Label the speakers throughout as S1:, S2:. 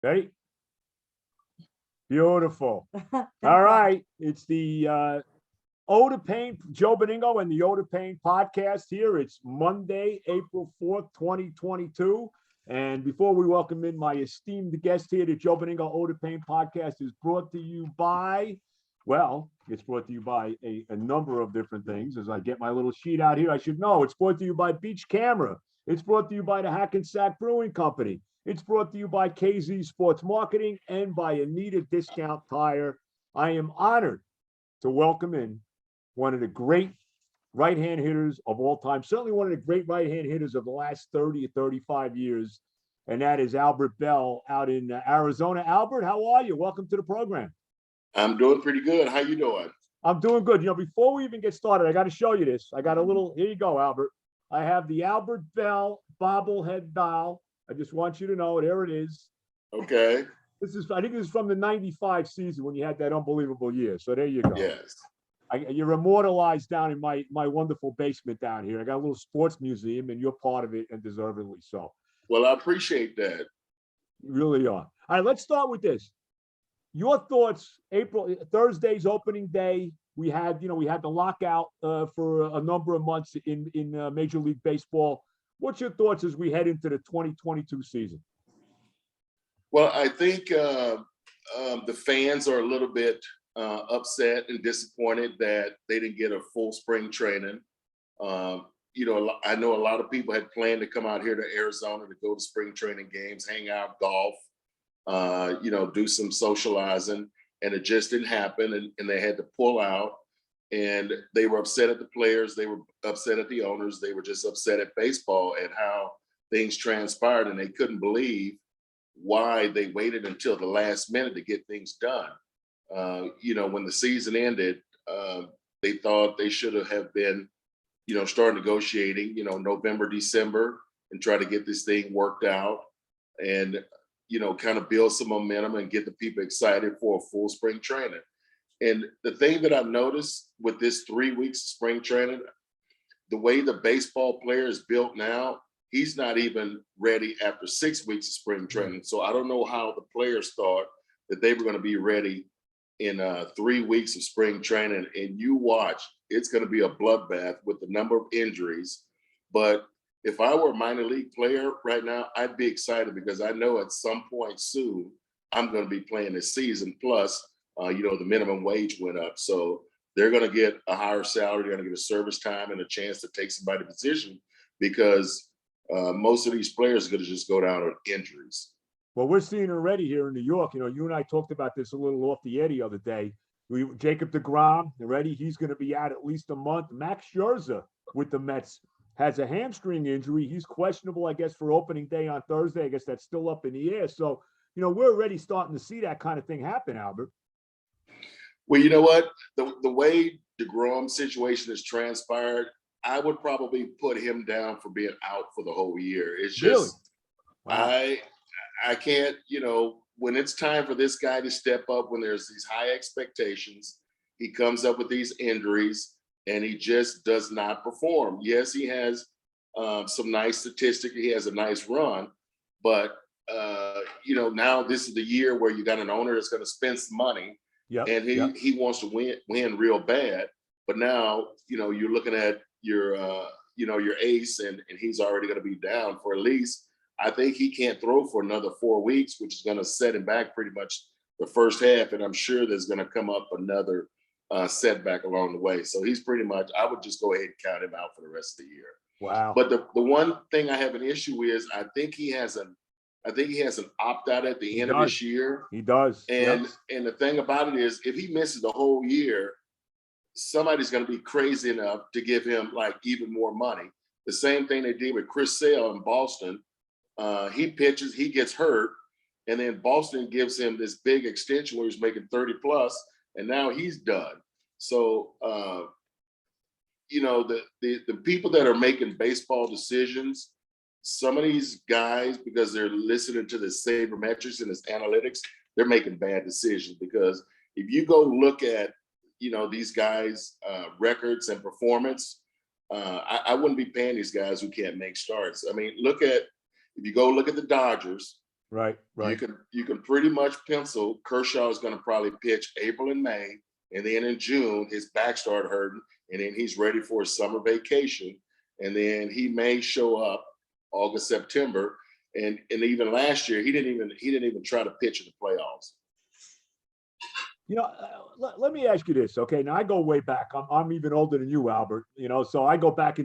S1: Ready? Beautiful. All right. It's the Ode to Pain, Joe Benigno and the Ode to Pain podcast here. It's Monday, April 4th, 2022. And before we welcome in my esteemed guest here, the Joe Benigno Ode to Pain podcast is brought to you by, well, it's brought to you by a number of different things. As I get my little sheet out here, I should know. It's brought to you by Beach Camera. It's brought to you by the Hackensack Brewing Company. It's brought to you by KZ Sports Marketing and by Anita Discount Tire. I am honored to welcome in one of the great right-hand hitters of all time, certainly one of the great right-hand hitters of the last 30 or 35 years, and that is Albert Belle out in Arizona. Albert, how are you? Welcome to the program.
S2: I'm doing pretty good. How you doing?
S1: I'm doing good. You know, before we even get started, I got to show you this. I got a little, here you go, Albert. I have the Albert Belle bobblehead doll. I just want you to know, there it is.
S2: Okay.
S1: I think this is from the 95 season when you had that unbelievable year. So there you go.
S2: Yes.
S1: You're immortalized down in my wonderful basement down here. I got a little sports museum and you're part of it, and deservedly so.
S2: Well, I appreciate that.
S1: You really are. All right, let's start with this. Your thoughts, Thursday's opening day. We had the lockout for a number of months in Major League Baseball. What's your thoughts as we head into the 2022 season?
S2: Well, I think the fans are a little bit upset and disappointed that they didn't get a full spring training. I know a lot of people had planned to come out here to Arizona to go to spring training games, hang out, golf, do some socializing, and it just didn't happen, and they had to pull out. And they were upset at the players, they were upset at the owners, they were just upset at baseball and how things transpired, and they couldn't believe why they waited until the last minute to get things done. When the season ended, they thought they should have been, start negotiating, November, December, and try to get this thing worked out and, kind of build some momentum and get the people excited for a full spring training. And the thing that I've noticed with this 3 weeks of spring training, the way the baseball player is built now, he's not even ready after 6 weeks of spring training. So I don't know how the players thought that they were going to be ready in 3 weeks of spring training. And you watch, it's going to be a bloodbath with the number of injuries. But if I were a minor league player right now, I'd be excited because I know at some point soon I'm going to be playing this season. Plus, the minimum wage went up. So they're going to get a higher salary. They're going to get a service time and a chance to take somebody's position because most of these players are going to just go down on injuries.
S1: Well, we're seeing already here in New York. You and I talked about this a little off the air the other day. Jacob deGrom, already he's going to be out at least a month. Max Scherzer with the Mets has a hamstring injury. He's questionable, I guess, for opening day on Thursday. I guess that's still up in the air. So, we're already starting to see that kind of thing happen, Albert.
S2: Well, you know what? The way deGrom's situation has transpired, I would probably put him down for being out for the whole year. It's just,
S1: really? Wow.
S2: I can't, when it's time for this guy to step up, when there's these high expectations, he comes up with these injuries and he just does not perform. Yes, he has some nice statistics. He has a nice run, but, now this is the year where you got an owner that's going to spend some money.
S1: Yep,
S2: and he wants to win real bad. But now, you're looking at your ace and he's already going to be down for at least, I think he can't throw for another 4 weeks, which is going to set him back pretty much the first half. And I'm sure there's going to come up another setback along the way. So he's pretty much, I would just go ahead and count him out for the rest of the year.
S1: Wow.
S2: But the one thing I have an issue with is I think he has an opt-out at the end of this year.
S1: He does.
S2: And the thing about it is, if he misses the whole year, somebody's going to be crazy enough to give him like even more money. The same thing they did with Chris Sale in Boston. He pitches, he gets hurt, and then Boston gives him this big extension where he's making 30 plus, and now he's done. So, the people that are making baseball decisions, some of these guys, because they're listening to the sabermetrics and this analytics, they're making bad decisions. Because if you go look at, these guys' records and performance, I wouldn't be paying these guys who can't make starts. I mean, if you go look at the Dodgers,
S1: Right, right.
S2: You can pretty much pencil Kershaw is going to probably pitch April and May, and then in June his back started hurting, and then he's ready for his summer vacation, and then he may show up August, September, and even last year he didn't even try to pitch in the playoffs.
S1: Let me ask you this. Okay. Now I go way back. I'm even older than you, Albert, so I go back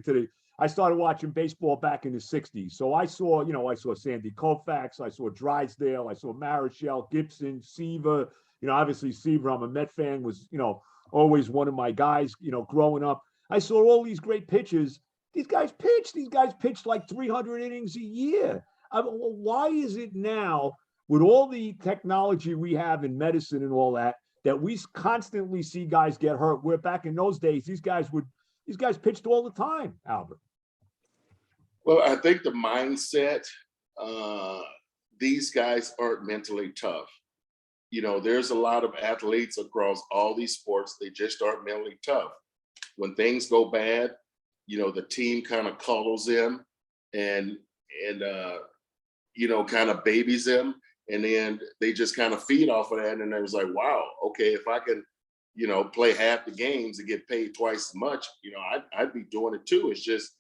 S1: I started watching baseball back in the 60s. So I saw Sandy Koufax, I saw Drysdale, I saw Marichal, Gibson, Seaver, obviously Seaver, I'm a Met fan, was, always one of my guys, growing up. I saw all these great pitchers. These guys pitched like 300 innings a year. Why is it now, with all the technology we have in medicine and all that we constantly see guys get hurt? Where back in those days, these guys pitched all the time, Albert.
S2: Well, I think the mindset, these guys aren't mentally tough. There's a lot of athletes across all these sports, they just aren't mentally tough. When things go bad, the team kind of cuddles them and kind of babies them. And then they just kind of feed off of that. And it was like, wow, okay, if I can, play half the games and get paid twice as much, I'd be doing it too. It's just,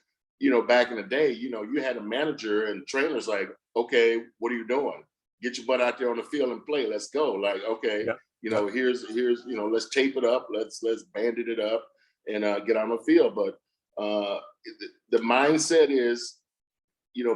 S2: back in the day, you had a manager and trainers like, okay, what are you doing? Get your butt out there on the field and play. Let's go. Like, okay, here's, let's tape it up. Let's bandage it up and get on the field. But the mindset is,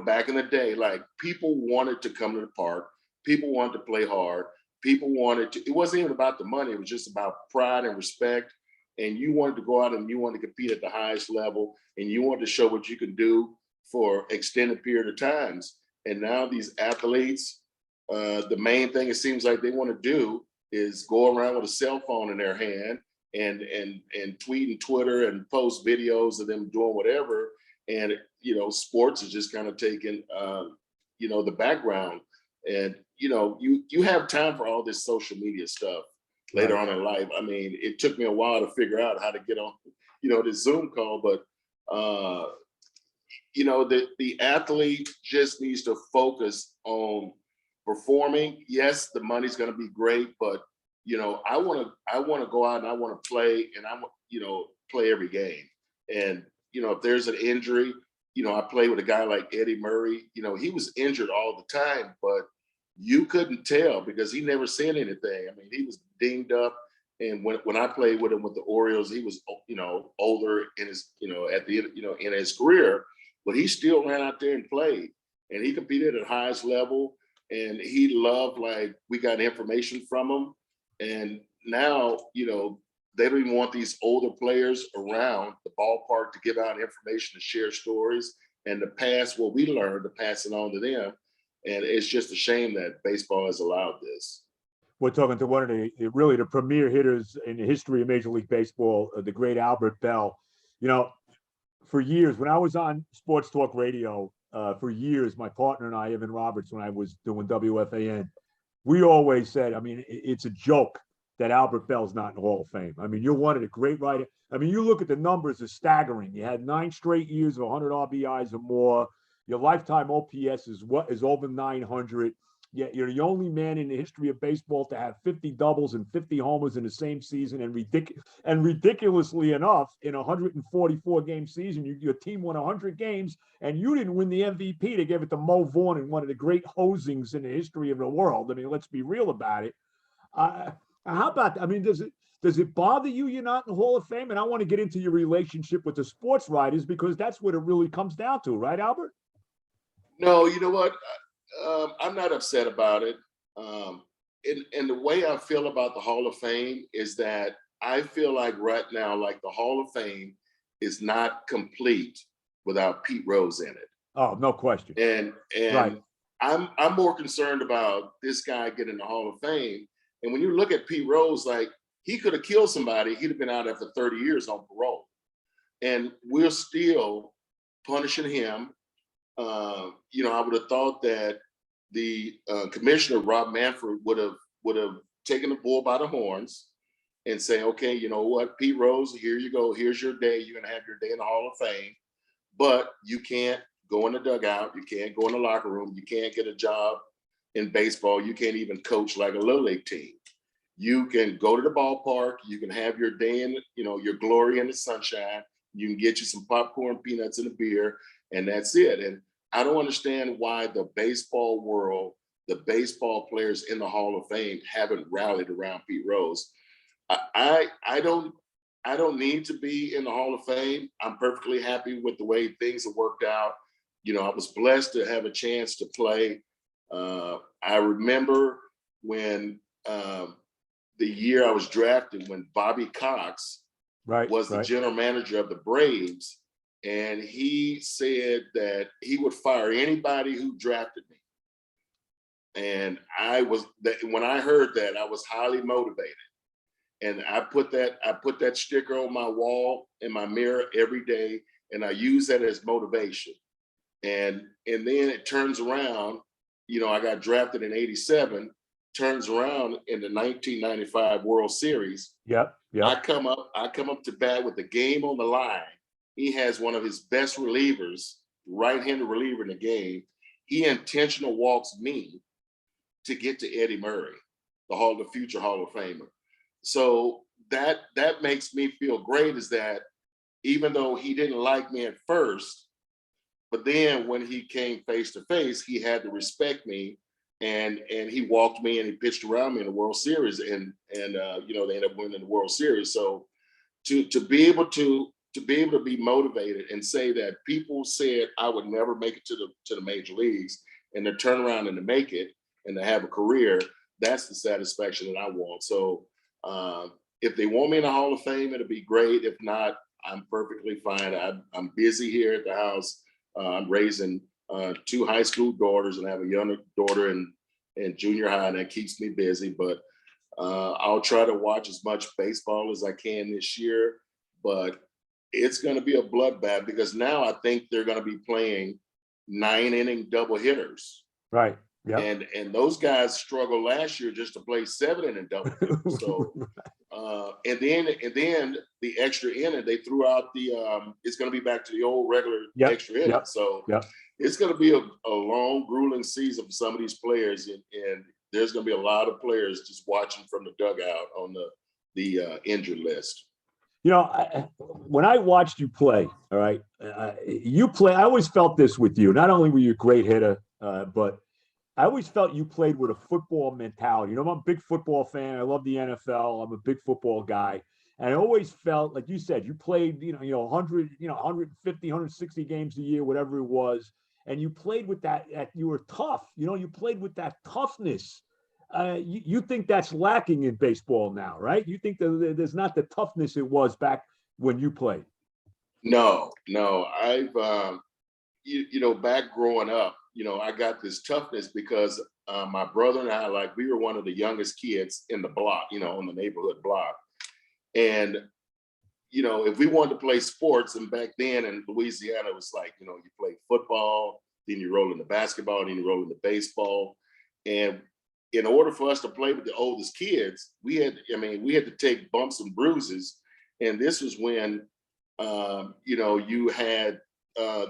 S2: back in the day, like people wanted to come to the park. People wanted to play hard. People wanted to, it wasn't even about the money. It was just about pride and respect. And you wanted to go out and you wanted to compete at the highest level. And you wanted to show what you can do for extended period of times. And now these athletes, the main thing it seems like they want to do is go around with a cell phone in their hand and tweet and Twitter and post videos of them doing whatever. And, sports is just kind of taking, the background. And, you have time for all this social media stuff later on in life. I mean, it took me a while to figure out how to get on, this Zoom call, but, the athlete just needs to focus on performing. Yes, the money's going to be great, but, I want to go out and I want to play and I want, play every game. And, if there's an injury, I play with a guy like Eddie Murray, he was injured all the time, but you couldn't tell because he never said anything. I mean, he was dinged up. And when I played with him with the Orioles, he was, older in his, at the, in his career, but he still ran out there and played and he competed at the highest level. And he loved, like, we got information from him. And now, they don't even want these older players around the ballpark to give out information, to share stories, and to pass what we learned, to pass it on to them. And it's just a shame that baseball has allowed this.
S1: We're talking to one of the premier hitters in the history of Major League Baseball, the great Albert Belle. For years, when I was on Sports Talk Radio, for years, my partner and I, Evan Roberts, when I was doing WFAN, we always said, I mean, it's a joke that Albert Belle's not in the Hall of Fame. I mean, you're one of the great writers. I mean, you look at the numbers, are staggering. You had 9 straight years of 100 RBIs or more. Your lifetime OPS is over 900. Yet you're the only man in the history of baseball to have 50 doubles and 50 homers in the same season. And ridiculously enough, in a 144 game season, your team won 100 games, and you didn't win the MVP. They gave it to Mo Vaughn in one of the great hosings in the history of the world. I mean, let's be real about it. How about, I mean, does it bother you you're not in the Hall of Fame? And I want to get into your relationship with the sports writers, because that's what it really comes down to, right, Albert?
S2: No, you know what? I'm not upset about it. And the way I feel about the Hall of Fame is that I feel like right now, like the Hall of Fame is not complete without Pete Rose in it.
S1: Oh, no question.
S2: And
S1: right.
S2: I'm more concerned about this guy getting the Hall of Fame. And when you look at Pete Rose, like, he could have killed somebody. He'd have been out after 30 years on parole. And we're still punishing him. I would have thought that the commissioner, Rob Manfred, would have taken the bull by the horns and say, okay, you know what, Pete Rose, here you go. Here's your day. You're going to have your day in the Hall of Fame, but you can't go in the dugout. You can't go in the locker room. You can't get a job in baseball, you can't even coach like a little league team. You can go to the ballpark, you can have your day in, your glory in the sunshine. You can get you some popcorn, peanuts, and a beer, and that's it. And I don't understand why the baseball world, the baseball players in the Hall of Fame haven't rallied around Pete Rose. I don't need to be in the Hall of Fame. I'm perfectly happy with the way things have worked out. I was blessed to have a chance to play. I remember when the year I was drafted, when Bobby Cox was the general manager of the Braves, and he said that he would fire anybody who drafted me. And when I heard that, I was highly motivated. And I put that sticker on my wall in my mirror every day, and I use that as motivation. And then it turns around, I got drafted in '87, turns around in the 1995 World Series.
S1: Yep.
S2: I come up to bat with the game on the line. He has one of his best relievers, right-handed reliever in the game. He intentional walks me to get to Eddie Murray, the future Hall of Famer. So that makes me feel great, is that even though he didn't like me at first, but then when he came face to face, he had to respect me, and he walked me and he pitched around me in the World Series, and they ended up winning the World Series. So to be able to be motivated and say that people said I would never make it to the major leagues, and to turn around and to make it and to have a career, that's the satisfaction that I want. So if they want me in the Hall of Fame, it'll be great. If not, I'm perfectly fine. I'm busy here at the house. I'm raising 2 high school daughters, and I have a younger daughter in junior high, and that keeps me busy. But I'll try to watch as much baseball as I can this year. But it's going to be a bloodbath, because now I think they're going to be playing 9-inning double hitters.
S1: Right. Yeah.
S2: And those guys struggled last year just to play 7-inning double hitters. So and then the extra inning, they threw out it's going to be back to the old regular extra inning. So it's going to be a long, grueling season for some of these players, and there's going to be a lot of players just watching from the dugout on the injured list.
S1: When I watched you play, all right, I always felt this with you. Not only were you a great hitter, but I always felt you played with a football mentality. I'm a big football fan. I love the NFL. I'm a big football guy. And I always felt, like you said, you played, 100, 150, 160 games a year, whatever it was. And you played with that, you were tough. You played with that toughness. You think that's lacking in baseball now, right? You think that there's not the toughness it was back when you played?
S2: No. I've, back growing up, I got this toughness because my brother and I, we were one of the youngest kids in the block, on the neighborhood block. And, if we wanted to play sports, and back then in Louisiana, it was you play football, then you roll into basketball, then you roll into baseball. And in order for us to play with the oldest kids, we had to take bumps and bruises. And this was when, you had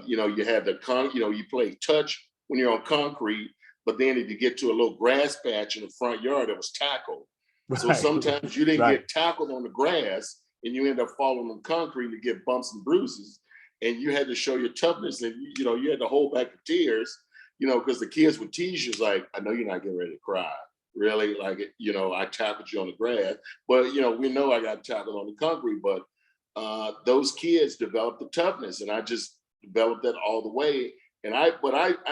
S2: you play touch when you're on concrete, but then if you get to a little grass patch in the front yard, it was tackle. Right. So sometimes you didn't get tackled on the grass, and you end up falling on concrete to get bumps and bruises, and you had to show your toughness, and you had to hold back the tears, because the kids would tease you, like, I know you're not getting ready to cry. Really? I tackled you on the grass, but we know I got tackled on the concrete, but those kids developed the toughness, and I just developed that all the way. And I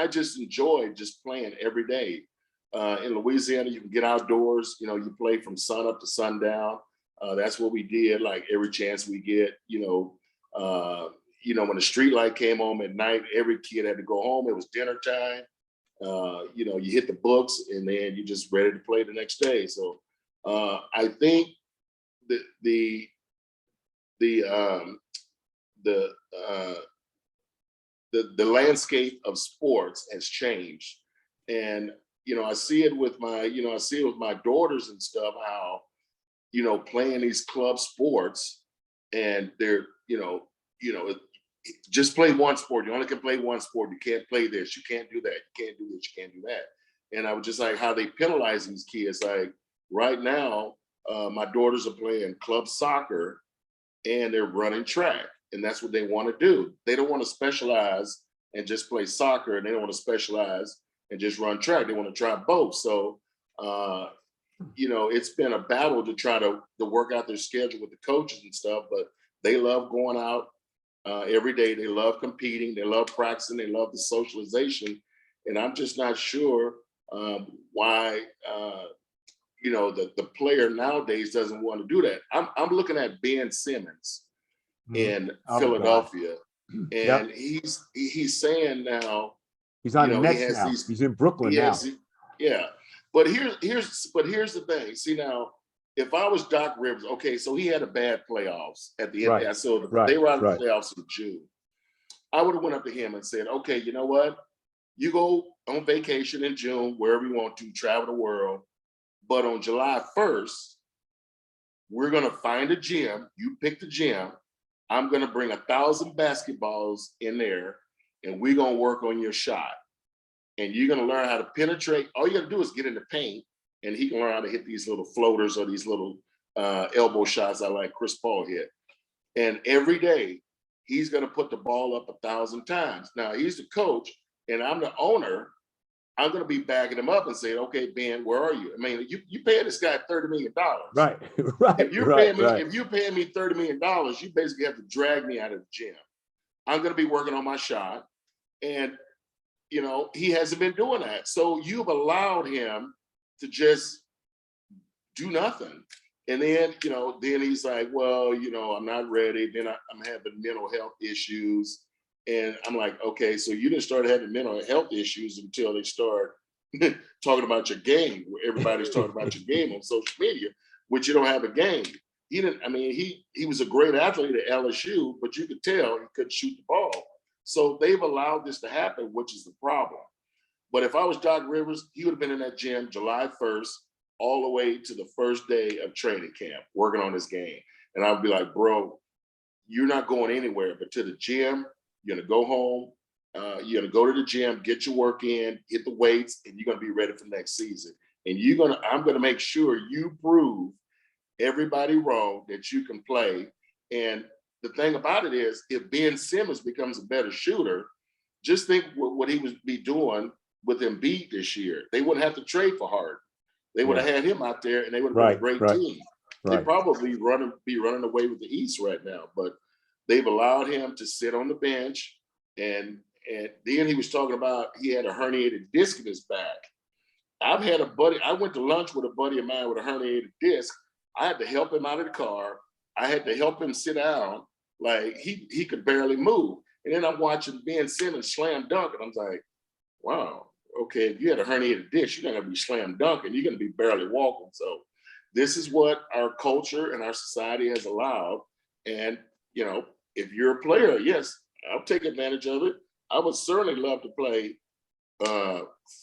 S2: just enjoyed just playing every day. In Louisiana, you can get outdoors, you play from sun up to sundown. That's what we did, every chance we get, when the street light came on at night, every kid had to go home. It was dinner time. You hit the books, and then you're just ready to play the next day. So I think the landscape of sports has changed, and I see it with my daughters and stuff, how playing these club sports, and they're just play one sport. You only can play one sport. You can't play this. You can't do that. You can't do this. You can't do that. And I was just like, how they penalize these kids. Like right now, my daughters are playing club soccer and they're running track. And that's what they want to do. They don't want to specialize and just play soccer, and they don't want to specialize and just run track. They want to try both. So, it's been a battle to try to work out their schedule with the coaches and stuff, but they love going out every day. They love competing. They love practicing. They love the socialization. And I'm just not sure why, the player nowadays doesn't want to do that. I'm looking at Ben Simmons in Philadelphia, and he's saying now
S1: he's on the Nets now. He's in Brooklyn now.
S2: Yeah, but here's the thing. See now, if I was Doc Rivers, okay, so he had a bad playoffs at the end.
S1: Right.
S2: So they were out of the playoffs in June. I would have went up to him and said, okay, you know what? You go on vacation in June, wherever you want to, travel the world. But on July 1st, we're going to find a gym. You pick the gym. I'm going to bring 1,000 basketballs in there, and we're going to work on your shot. And you're going to learn how to penetrate. All you got to do is get in the paint, and he can learn how to hit these little floaters or these little elbow shots I like Chris Paul hit. And every day, he's going to put the ball up 1,000 times. Now, he's the coach, and I'm the owner. I'm going to be backing him up and saying, okay, Ben, where are you? I mean, you paying this guy $30 million.
S1: Right.
S2: If you're paying me $30 million, you basically have to drag me out of the gym. I'm going to be working on my shot. And, he hasn't been doing that. So you've allowed him to just do nothing. And then, then he's like, well, I'm not ready. Then I'm having mental health issues. And I'm like, okay, so you didn't start having mental health issues until they start talking about your game, where everybody's talking about your game on social media, which you don't have a game. He didn't, he was a great athlete at LSU, but you could tell he couldn't shoot the ball. So they've allowed this to happen, which is the problem. But if I was Doc Rivers, he would have been in that gym July 1st, all the way to the first day of training camp, working on his game. And I'd be like, bro, you're not going anywhere but to the gym. You're gonna go home, you're gonna go to the gym, get your work in, hit the weights, and you're gonna be ready for next season. And I'm gonna make sure you prove everybody wrong that you can play. And the thing about it is, if Ben Simmons becomes a better shooter, just think what he would be doing with Embiid this year. They wouldn't have to trade for Harden. They would have had him out there, and they would have been a great team. They'd probably be running away with the East right now, but they've allowed him to sit on the bench, and then he was talking about he had a herniated disc in his back. I've had a buddy, I went to lunch with a buddy of mine with a herniated disc. I had to help him out of the car. I had to help him sit down. Like he could barely move. And then I'm watching Ben Simmons slam dunk, and I'm like, wow, okay, if you had a herniated disc, you're not gonna be slam dunking, you're gonna be barely walking. So this is what our culture and our society has allowed. And if you're a player, yes, I'll take advantage of it. I would certainly love to play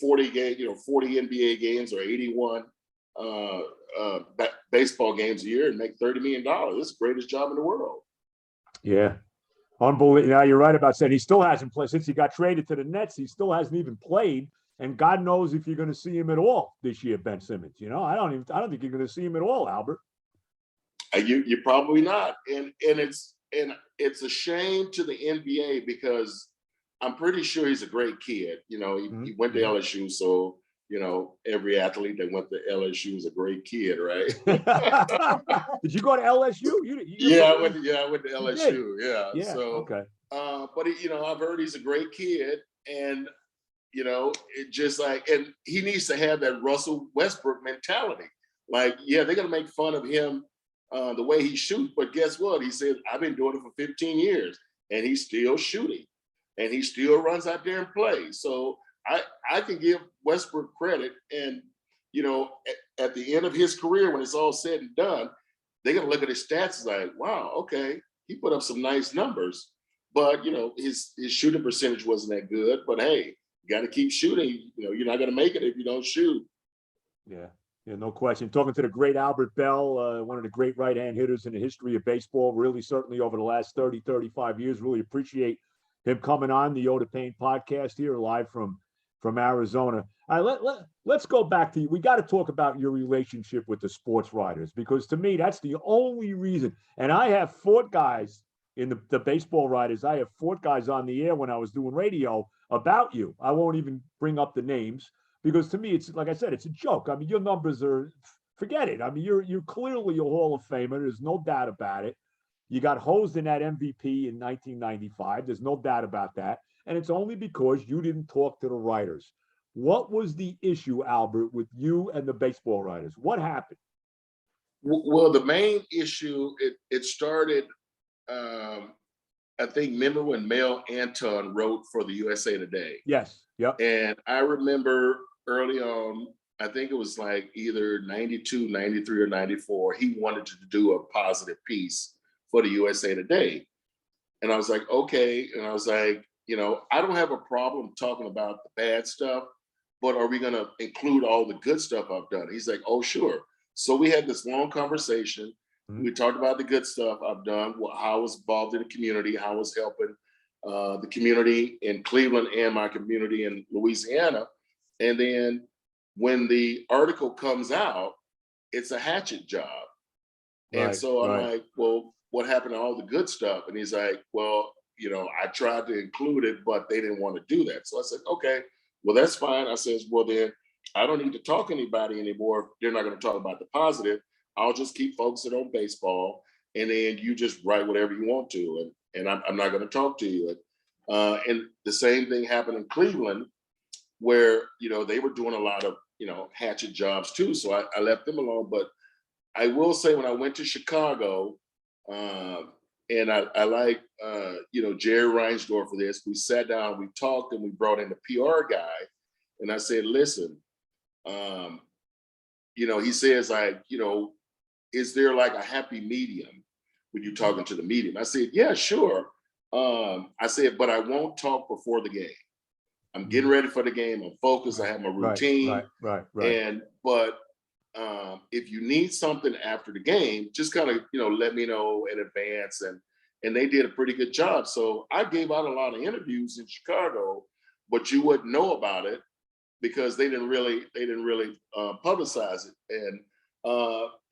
S2: 40 NBA games or 81 baseball games a year and make $30 million. It's the greatest job in the world.
S1: Yeah. Unbelievable. Now you're right about saying he still hasn't played since he got traded to the Nets. He still hasn't even played. And God knows if you're going to see him at all this year, Ben Simmons. I don't think you're going to see him at all, Albert.
S2: You're probably not. And it's a shame to the NBA because I'm pretty sure he's a great kid. He went to LSU, so every athlete that went to LSU is a great kid, right?
S1: Did you go to LSU?
S2: I went to LSU. Yeah. So
S1: okay.
S2: But I've heard he's a great kid, and it just and he needs to have that Russell Westbrook mentality. Like, yeah, they're gonna make fun of him the way he shoots, but guess what? He said, I've been doing it for 15 years, and he's still shooting, and he still runs out there and plays. So I can give Westbrook credit, and at the end of his career, when it's all said and done, they're gonna look at his stats like, wow, okay, he put up some nice numbers, but his shooting percentage wasn't that good. But hey, you got to keep shooting. You're not gonna make it if you don't shoot.
S1: Yeah, no question. Talking to the great Albert Belle, one of the great right-hand hitters in the history of baseball, really certainly over the last 30, 35 years. Really appreciate him coming on the Yoda Pain podcast here live from Arizona. All right, let's go back to you. We got to talk about your relationship with the sports writers, because to me, that's the only reason. And I have fought guys in the baseball writers. I have fought guys on the air when I was doing radio about you. I won't even bring up the names because to me, it's like I said, it's a joke. I mean, your numbers are, forget it. I mean, you're clearly a Hall of Famer. There's no doubt about it. You got hosed in that MVP in 1995. There's no doubt about that. And it's only because you didn't talk to the writers. What was the issue, Albert, with you and the baseball writers? What happened?
S2: Well, the main issue, it started, I think, remember when Mel Anton wrote for the USA Today?
S1: Yes. Yep.
S2: And I remember early on, I think it was like either 92, 93, or 94, he wanted to do a positive piece for the USA Today. And I was like, okay. And I was like, I don't have a problem talking about the bad stuff, but are we going to include all the good stuff I've done? He's like, oh, sure. So we had this long conversation. We talked about the good stuff I've done, how I was involved in the community, how I was helping the community in Cleveland and my community in Louisiana. And then when the article comes out, it's a hatchet job. And so I'm like, well, what happened to all the good stuff? And he's like, well, I tried to include it, but they didn't want to do that. So I said, okay, well, that's fine. I says, well, then I don't need to talk to anybody anymore. If they're not going to talk about the positive. I'll just keep focusing on baseball, and then you just write whatever you want to, and I'm not going to talk to you. And the same thing happened in Cleveland, where they were doing a lot of hatchet jobs too. So I left them alone. But I will say, when I went to Chicago, and I like Jerry Reinsdorf for this. We sat down, we talked, and we brought in the PR guy, and I said, listen, he says, like, is there like a happy medium when you're talking to the medium? I said, yeah, sure. I said, but I won't talk before the game. I'm getting ready for the game. I'm focused. I have my routine.
S1: Right.
S2: But if you need something after the game, just kind of, let me know in advance. And they did a pretty good job. So I gave out a lot of interviews in Chicago, but you wouldn't know about it because they didn't really publicize it.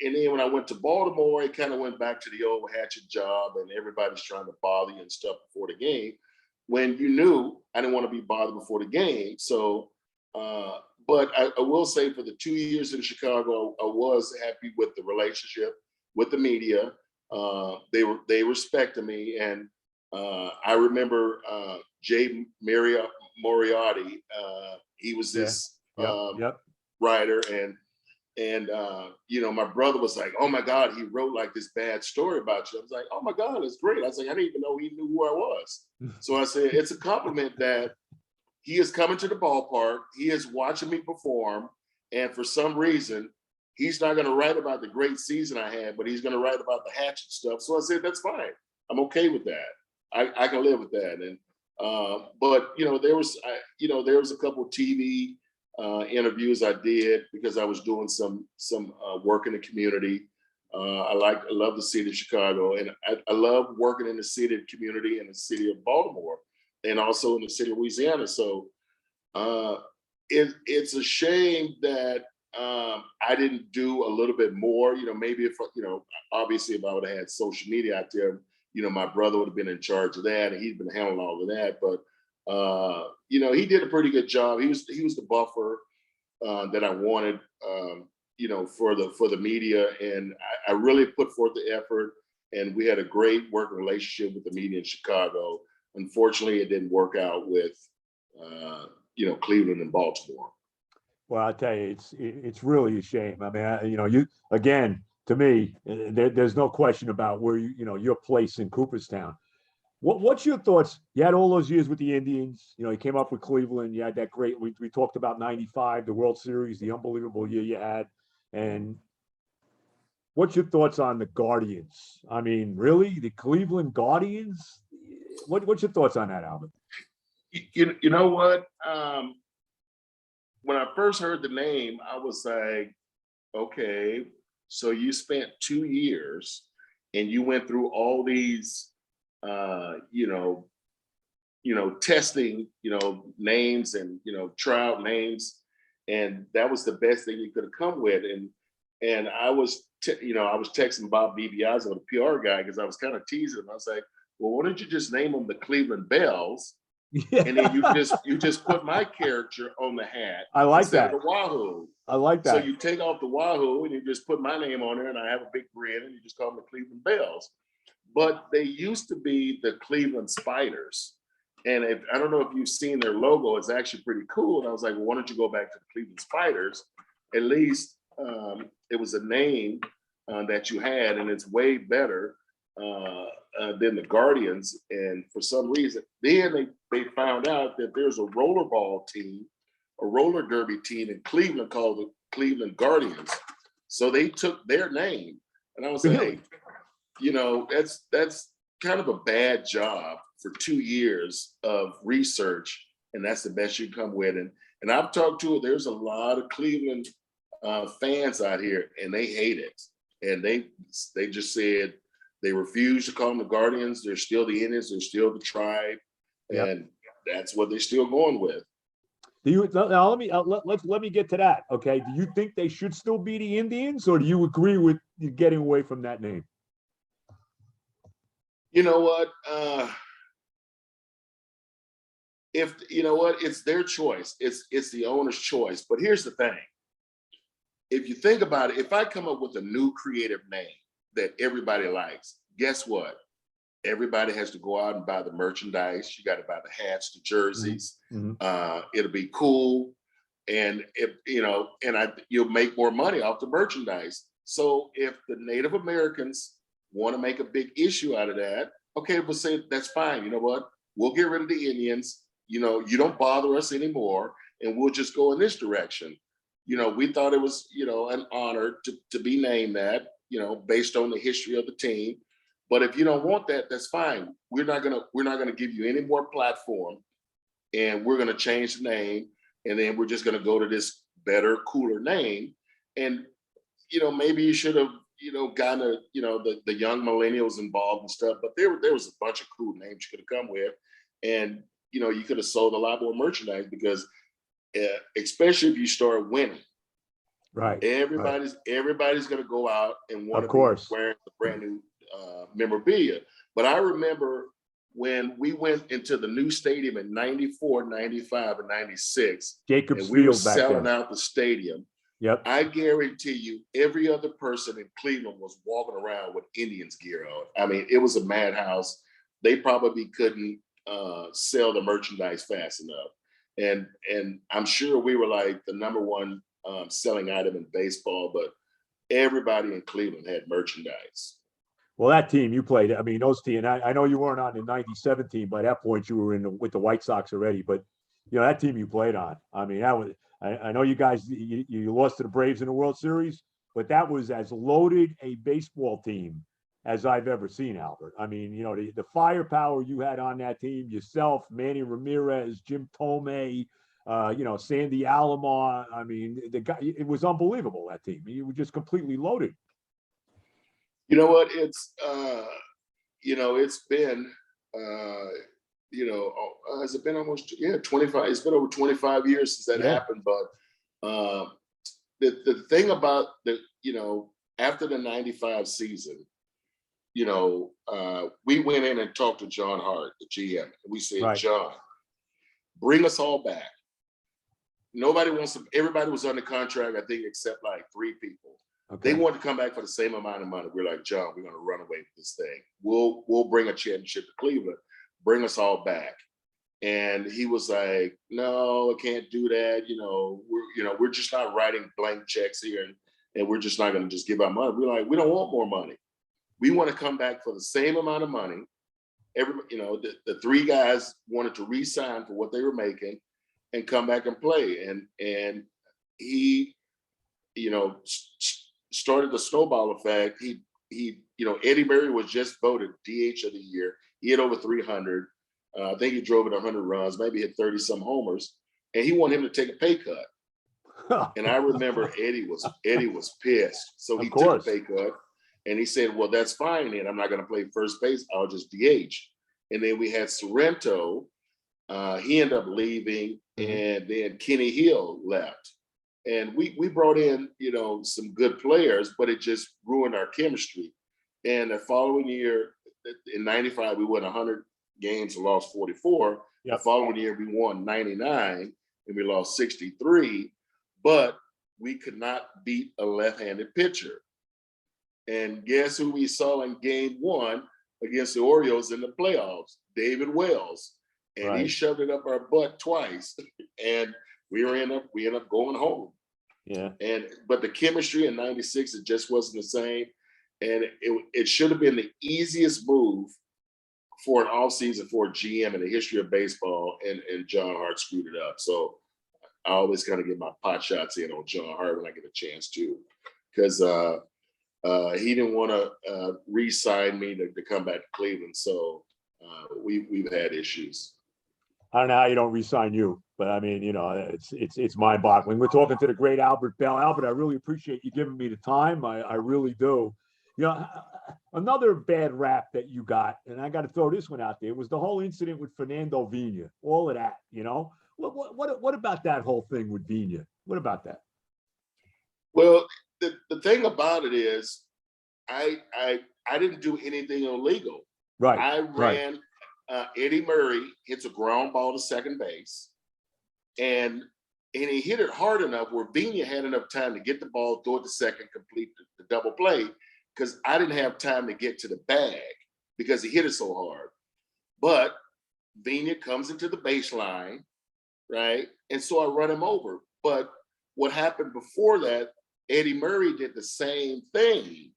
S2: And then when I went to Baltimore, it kind of went back to the old hatchet job, and everybody's trying to bother you and stuff before the game. When you knew I didn't want to be bothered before the game. So, but I will say, for the 2 years in Chicago, I was happy with the relationship with the media. They respected me, and I remember Jay Moriarty. He was this writer, and my brother was like, "Oh my God, he wrote like this bad story about you." I was like, "Oh my God, it's great." I was like, "I didn't even know he knew who I was." So I said, "It's a compliment that he is coming to the ballpark. He is watching me perform, and for some reason, he's not going to write about the great season I had, but he's going to write about the hatchet stuff." So I said, "That's fine. I'm okay with that. I can live with that." And but there was a couple of TV interviews I did because I was doing some work in the community. I love the city of Chicago, and I love working in the city of community in the city of Baltimore, and also in the city of Louisiana. So it's a shame that I didn't do a little bit more. Maybe if obviously if I would have had social media out there, my brother would have been in charge of that, and he'd been handling all of that. But he did a pretty good job. He was the buffer that I wanted, for the media, and I really put forth the effort. And we had a great working relationship with the media in Chicago. Unfortunately, it didn't work out with Cleveland and Baltimore.
S1: Well, I tell you, it's really a shame. I mean, you again, to me, there's no question about where your place in Cooperstown. What's your thoughts? You had all those years with the Indians. You came up with Cleveland. You had that great. We talked about '95, the World Series, the unbelievable year you had. And what's your thoughts on the Guardians? I mean, really, the Cleveland Guardians? What's your thoughts on that, Albert?
S2: You know what? When I first heard the name, I was like, okay, so you spent 2 years and you went through all these, testing, names and, tryout names. And that was the best thing you could have come with. And I was, I was texting Bob DiBiase, the PR guy, because I was kind of teasing him. I was like, well, why don't you just name them the Cleveland Bells?
S1: Yeah.
S2: And then you just put my character on the hat
S1: I like
S2: instead
S1: that.
S2: of the Wahoo.
S1: I like
S2: So
S1: that.
S2: you take off the Wahoo and you just put my name on there, and I have a big grin, and you just call them the Cleveland Bells. But they used to be the Cleveland Spiders. And I don't know if you've seen their logo, it's actually pretty cool. And I was like, well, why don't you go back to the Cleveland Spiders? At least it was a name that you had, and it's way better than the Guardians. And for some reason, then they found out that there's a rollerball team, a roller derby team in Cleveland called the Cleveland Guardians. So they took their name. And I was like,
S1: Really?
S2: hey, that's kind of a bad job for 2 years of research, and that's the best you come with. And I've talked to it. There's a lot of Cleveland fans out here, and they hate it. And they just said they refuse to call them the Guardians. They're still the Indians. They're still the tribe, and that's what they're still going with.
S1: Do you now? Let me get to that. Okay. Do you think they should still be the Indians, or do you agree with you getting away from that name?
S2: You know what? If you know what, it's their choice. It's the owner's choice. But here's the thing. If you think about it, if I come up with a new creative name that everybody likes, guess what? Everybody has to go out and buy the merchandise. You got to buy the hats, the jerseys.
S1: Mm-hmm.
S2: It'll be cool. And you'll make more money off the merchandise. So if the Native Americans want to make a big issue out of that, okay, we'll say that's fine. You know what? We'll get rid of the Indians. You don't bother us anymore, and we'll just go in this direction. We thought it was, an honor to be named that, based on the history of the team. But if you don't want that, that's fine. We're not gonna give you any more platform, and we're gonna change the name, and then we're just gonna go to this better, cooler name. And maybe you should have, gotten the young millennials involved and stuff. But there was a bunch of cool names you could have come with, and you could have sold a lot more merchandise, because especially if you start winning,
S1: Right.
S2: everybody's going to go out and want to be wearing the brand new memorabilia. But I remember when we went into the new stadium in 94, 95, and 96,
S1: Jacobs
S2: and we were
S1: Field back
S2: selling
S1: then.
S2: out the stadium.
S1: Yep.
S2: I guarantee you, every other person in Cleveland was walking around with Indians gear on. I mean, it was a madhouse. They probably couldn't sell the merchandise fast enough. And I'm sure we were like the number one selling item in baseball, but everybody in Cleveland had merchandise.
S1: Well, that team you played, I mean, those team, I know you weren't on the 97 team. By that point, you were with the White Sox already, but that team you played on, I mean, that was, I know you guys, you lost to the Braves in the World Series, but that was as loaded a baseball team as I've ever seen, Albert. I mean, the firepower you had on that team, yourself, Manny Ramirez, Jim Tomei, Sandy Alomar. I mean, the guy, it was unbelievable, that team. You were just completely loaded.
S2: You know what? It's been has it been almost 25? It's been over 25 years since that happened. But the thing about after the 95 season, we went in and talked to John Hart, the GM, and we said, right, John, bring us all back. Everybody was under contract, I think, except like 3 people. Okay. They wanted to come back for the same amount of money. We're like, John, we're going to run away with this thing. We'll bring a championship to Cleveland. Bring us all back. And he was like, no, I can't do that. We're just not writing blank checks here, and we're just not going to just give our money. We're like, we don't want more money. We want to come back for the same amount of money. The 3 guys wanted to re-sign for what they were making and come back and play. And he, started the snowball effect. Eddie Murray was just voted DH of the year. He had over 300. I think he drove it 100 runs, maybe hit 30 some homers, and he wanted him to take a pay cut. And I remember Eddie was pissed. So he took a pay cut, and he said, well, that's fine. And I'm not going to play first base. I'll just DH. And then we had Sorrento. He ended up leaving, and then Kenny Hill left. And we brought in, some good players, but it just ruined our chemistry. And the following year, in 95, we won 100 games and lost 44.
S1: Yep.
S2: The following year, we won 99 and we lost 63, but we could not beat a left-handed pitcher. And guess who we saw in game 1 against the Orioles in the playoffs? David Wells. And
S1: Right.
S2: he shoved it up our butt twice. And we ended up going home.
S1: Yeah.
S2: But the chemistry in 96, it just wasn't the same. And it should have been the easiest move for an offseason for a GM in the history of baseball, and John Hart screwed it up. So I always kind of get my pot shots in on John Hart when I get a chance to, because he didn't want to re-sign me to come back to Cleveland. So we've had issues.
S1: I don't know how you don't re-sign you, but I mean, it's mind-boggling. We're talking to the great Albert Belle. Albert, I really appreciate you giving me the time. I really do. Another bad rap that you got, and I got to throw this one out there, was the whole incident with Fernando Vina. All of that, What about that whole thing with Vina? What about that?
S2: Well, the thing about it is, I didn't do anything illegal.
S1: Right.
S2: I ran. Eddie Murray hits a ground ball to second base, and he hit it hard enough where Vina had enough time to get the ball, throw it to second, complete the double play, because I didn't have time to get to the bag because he hit it so hard. But Vina comes into the baseline, right? And so I run him over. But what happened before that, Eddie Murray did the same thing.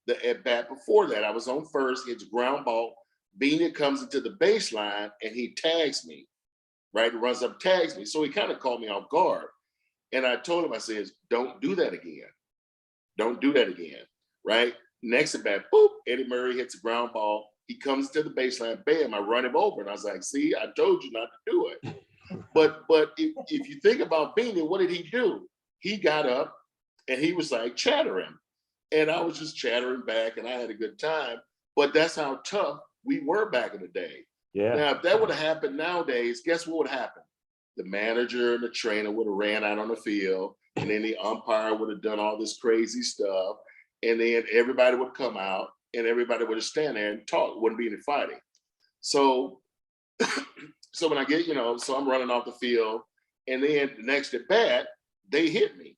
S2: The at bat before that, I was on first, hits a ground ball. Vina comes into the baseline and he tags me, right? He runs up, tags me. So he kind of caught me off guard. And I told him, I said, don't do that again. Don't do that again, right? Next at bat, boop, Eddie Murray hits a ground ball. He comes to the baseline, bam, I run him over. And I was like, see, I told you not to do it. But if you think about Vina, what did he do? He got up and he was like chattering. And I was just chattering back and I had a good time. But that's how tough we were back in the day.
S1: Yeah.
S2: Now, if that would have happened nowadays, guess what would happen? The manager and the trainer would have ran out on the field, and then the umpire would have done all this crazy stuff, and then everybody would come out, and everybody would have stand there and talk. Wouldn't be any fighting. So, so when I get, so I'm running off the field, and then the next at bat, they hit me.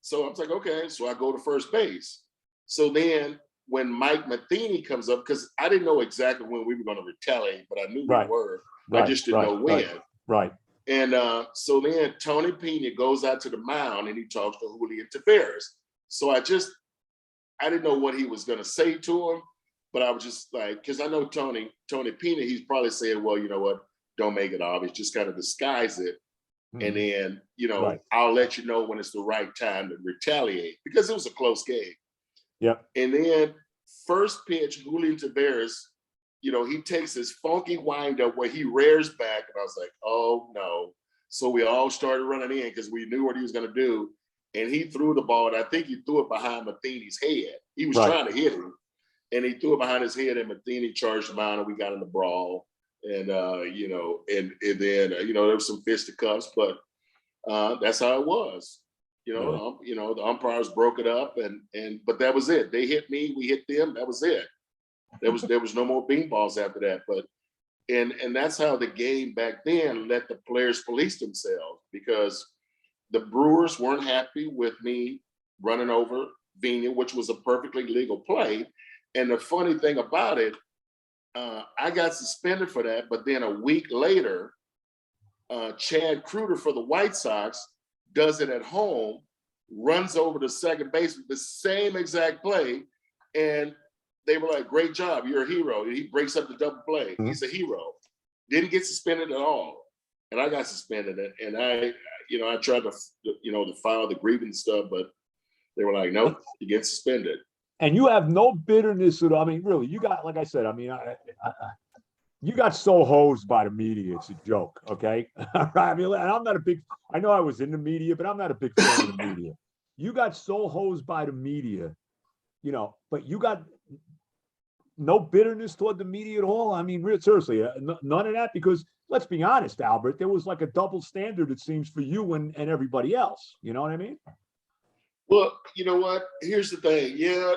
S2: So I was like, okay, so I go to first base. So then when Mike Matheny comes up, because I didn't know exactly when we were going to retaliate, but I knew we were. I just didn't know when.
S1: Right.
S2: And so then Tony Pena goes out to the mound and he talks to Julian Tavares. So I didn't know what he was going to say to him, but I was just like, because I know Tony Pena, he's probably saying, well, you know what, don't make it obvious, just kind of disguise it. And then, I'll let you know when it's the right time to retaliate, because it was a close game.
S1: Yep.
S2: And then first pitch, Julian Tavares, he takes this funky wind up where he rears back. And I was like, oh no. So we all started running in because we knew what he was going to do. And he threw the ball, and I think he threw it behind Matheny's head. He was trying to hit him, and he threw it behind his head, and Matheny charged him out, and we got in the brawl. And, and then, there was some fisticuffs, but that's how it was. The umpires broke it up, but that was it. They hit me, we hit them. That was it. There was no more bean balls after that. But and that's how the game back then let the players police themselves, because the Brewers weren't happy with me running over Vina, which was a perfectly legal play. And the funny thing about it, I got suspended for that. But then a week later, Chad Kruger for the White Sox does it at home, runs over to second base with the same exact play. And they were like, great job, you're a hero. And he breaks up the double play. He's a hero. Didn't get suspended at all. And I got suspended. And I tried to, to file the grievance stuff, but they were like, nope, you get suspended.
S1: And you have no bitterness at all. I mean, really, you got, like I said, you got so hosed by the media. It's a joke. Okay. I mean, I'm not I know I was in the media, but I'm not a big fan of the media. You got so hosed by the media, but you got no bitterness toward the media at all? I mean, seriously, none of that? Because let's be honest, Albert, there was like a double standard, it seems, for you and everybody else. You know what I mean?
S2: Well, you know what? Here's the thing. Yeah,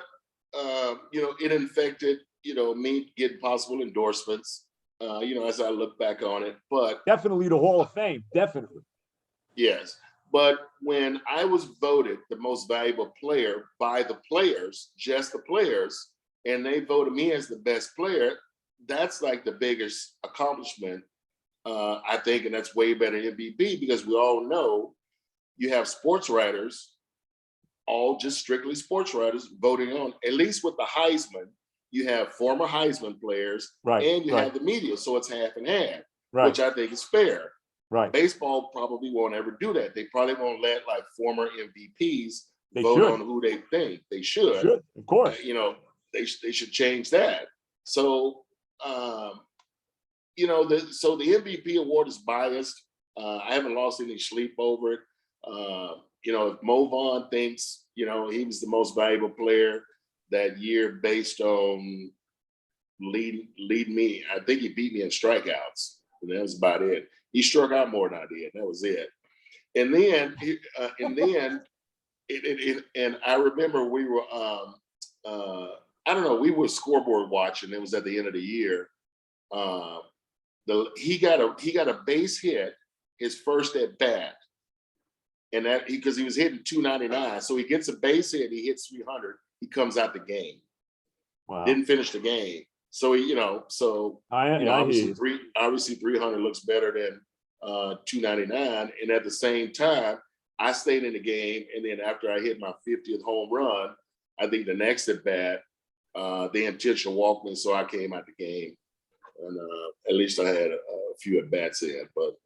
S2: it infected, me getting possible endorsements, as I look back on it. But
S1: Definitely the Hall of Fame. Definitely.
S2: yes. But when I was voted the most valuable player by the players, just the players, and they voted me as the best player, that's like the biggest accomplishment, I think, and that's way better than MVP, because we all know you have sports writers, all just strictly sports writers, voting on, at least with the Heisman, you have former Heisman players,
S1: Right.
S2: and you
S1: right.
S2: have the media, so it's half and half,
S1: Right.
S2: which I think is fair.
S1: Right.
S2: Baseball probably won't ever do that. They probably won't let like former MVPs
S1: They
S2: vote
S1: should.
S2: on who they think. They should.
S1: Should, of course.
S2: They should change that. So, so the MVP award is biased. I haven't lost any sleep over it. If Mo Vaughn thinks, he was the most valuable player that year based on lead me, I think he beat me in strikeouts. And that was about it. He struck out more than I did. That was it. And then, and I remember we were, I don't know, we were scoreboard watching. It was at the end of the year. He got a base hit, his first at bat, and that because he was hitting 299, so he gets a base hit, he hits 300, he comes out the game.
S1: Wow.
S2: Didn't finish the game. So obviously 300 looks better than 299. And at the same time, I stayed in the game. And then after I hit my 50th home run, I think the next at bat, they intentional walked me, so I came out the game. And at least I had a few at bats in. But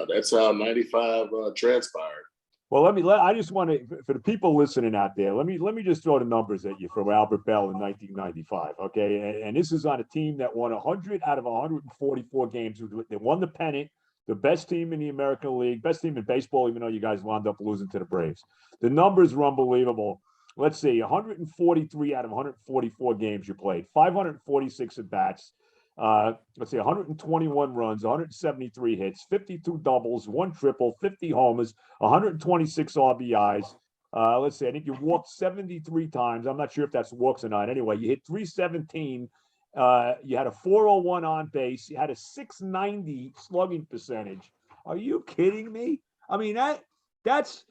S2: that's how 95 transpired.
S1: Well, I just want to, for the people listening out there, let me just throw the numbers at you from Albert Belle in 1995. Okay. And this is on a team that won 100 out of 144 games. They won the pennant, the best team in the American League, best team in baseball, even though you guys wound up losing to the Braves. The numbers were unbelievable. Let's see, 143 out of 144 games you played, 546 at bats. Let's see, 121 runs, 173 hits, 52 doubles, 1 triple, 50 homers, 126 RBIs. Let's see, I think you walked 73 times. I'm not sure if that's walks or not. Anyway, you hit 317. You had a 401 on base. You had a 690 slugging percentage. Are you kidding me? I mean, that's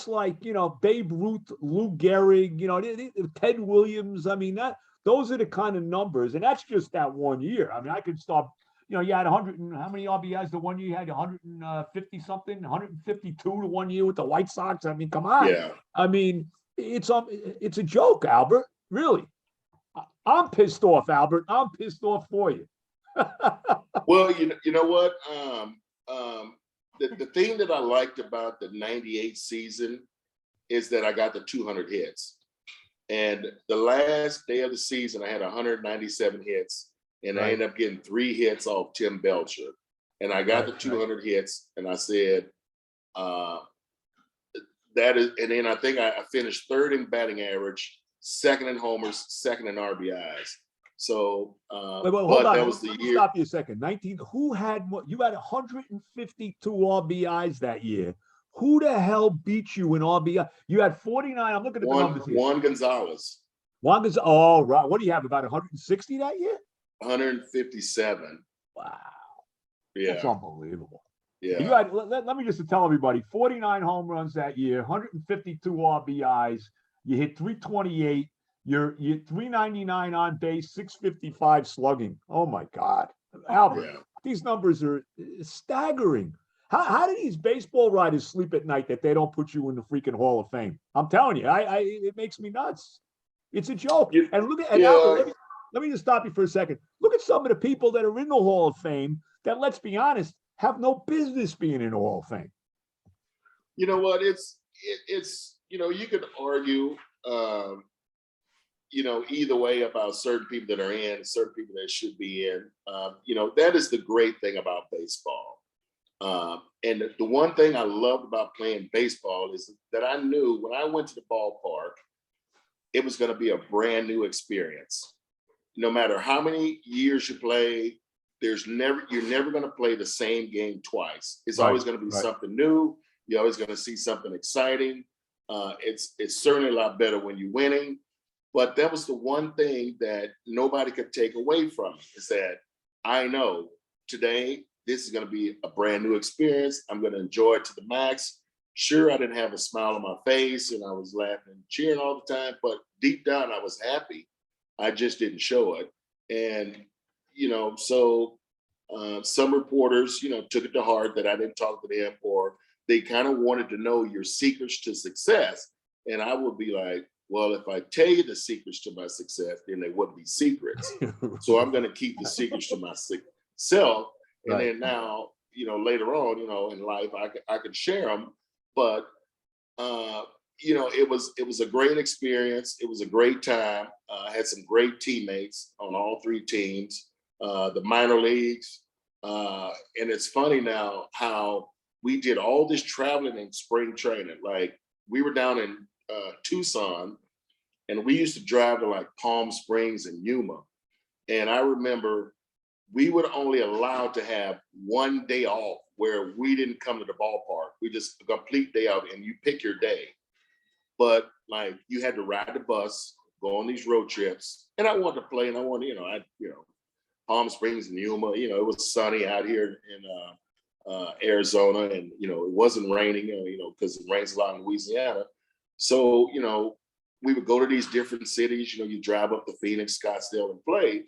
S1: like, Babe Ruth, Lou Gehrig, Ted Williams. I mean, those are the kind of numbers, and that's just that 1 year. I mean, I could stop. You had 100 and how many RBIs the 1 year you had? 150 something, 152 to 1 year with the White Sox. I mean, come on.
S2: Yeah.
S1: I mean, it's a joke, Albert. Really, I'm pissed off, Albert. I'm pissed off for you.
S2: Well, you know what? The thing that I liked about the 98 season is that I got the 200 hits. And the last day of the season, I had 197 hits, and I ended up getting 3 hits off Tim Belcher. And I got the 200 hits, and I said, that is, and then I think I finished 3rd in batting average, 2nd in homers, 2nd in RBIs. So,
S1: Wait, hold
S2: but
S1: on.
S2: that was the year.
S1: Stop you a second. 19. Who had what? You had 152 RBIs that year. Who the hell beat you in RBI? You had 49. I'm looking at the numbers here.
S2: Juan Gonzalez.
S1: Oh, right. What do you have? About 160 that year?
S2: 157.
S1: Wow.
S2: Yeah.
S1: That's unbelievable.
S2: Yeah.
S1: You had, let me just tell everybody, 49 home runs that year, 152 RBIs. You hit 328. You're 399 on base, 655 slugging. Oh my God. Albert, these numbers are staggering. How do these baseball writers sleep at night that they don't put you in the freaking Hall of Fame? I'm telling you, it makes me nuts. It's a joke. And look at Albert, let me just stop you for a second. Look at some of the people that are in the Hall of Fame that, let's be honest, have no business being in the Hall of Fame.
S2: You know what? It's you could argue either way about certain people that are in, certain people that should be in. That is the great thing about baseball. And the one thing I loved about playing baseball is that I knew when I went to the ballpark, it was going to be a brand new experience. no matter how many years you play, you're never going to play the same game twice. It's always going to be something new. You're always going to see something exciting. It's certainly a lot better when you're winning. But that was the one thing that nobody could take away from me, is that I know today this is going to be a brand new experience. I'm going to enjoy it to the max. Sure, I didn't have a smile on my face and I was laughing and cheering all the time, but deep down I was happy. I just didn't show it. And, so some reporters, took it to heart that I didn't talk to them, or they kind of wanted to know your secrets to success. And I would be like, well, if I tell you the secrets to my success, then they wouldn't be secrets. So I'm going to keep the secrets to myself. And then now, later on, in life, I could share them. But, it was a great experience. It was a great time. I had some great teammates on all three teams, the minor leagues. And it's funny now how we did all this traveling in spring training. Like, we were down in Tucson, and we used to drive to like Palm Springs and Yuma. And I remember we were only allowed to have one day off where we didn't come to the ballpark. We just a complete day out, and you pick your day. But like, you had to ride the bus, go on these road trips. And I wanted to play, and I wanted, Palm Springs and Yuma, it was sunny out here in Arizona, and it wasn't raining, because it rains a lot in Louisiana. So, we would go to these different cities, you drive up to Phoenix, Scottsdale, and play.